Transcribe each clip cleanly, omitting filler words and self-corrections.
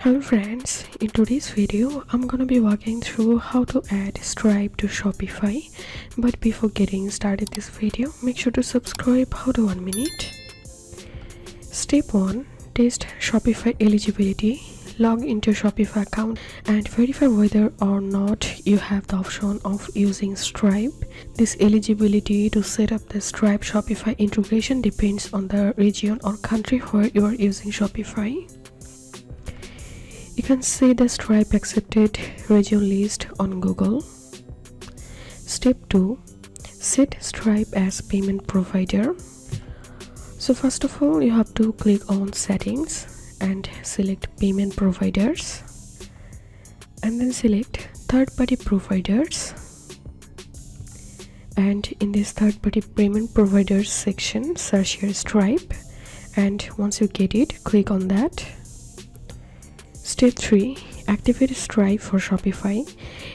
Hello friends, in today's video I'm gonna be walking through how to add Stripe to Shopify. But before getting started this video, make sure to subscribe. How to 1 minute. Step 1. Test Shopify eligibility. Log into Shopify account and verify whether or not you have the option of using Stripe. This eligibility to set up the Stripe Shopify integration depends on the region or country where you are using Shopify. You can see the Stripe accepted region list on Google. Step 2. Set Stripe as payment provider. So first of all, you have to click on settings and select payment providers, and then select third-party providers, and in this third-party payment providers section, search here Stripe, and once you get it, click on that. Step 3. Activate Stripe for Shopify.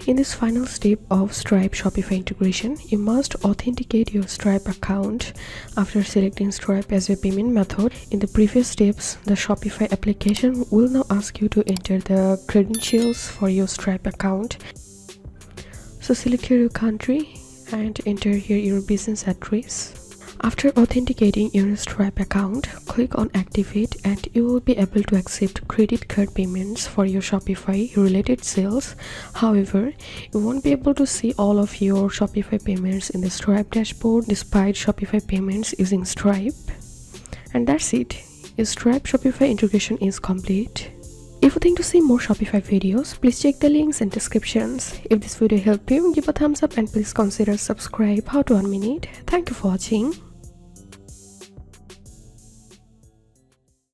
In this final step of Stripe Shopify integration, you must authenticate your Stripe account after selecting Stripe as your payment method. In the previous steps, the Shopify application will now ask you to enter the credentials for your Stripe account. So select here your country and enter here your business address. After authenticating your Stripe account, click on Activate and you will be able to accept credit card payments for your Shopify related sales. However, you won't be able to see all of your Shopify payments in the Stripe dashboard despite Shopify payments using Stripe. And that's it. Your Stripe Shopify integration is complete. If you think to see more Shopify videos, please check the links and descriptions. If this video helped you, give a thumbs up and please consider subscribe. How to 1 minute. Thank you for watching.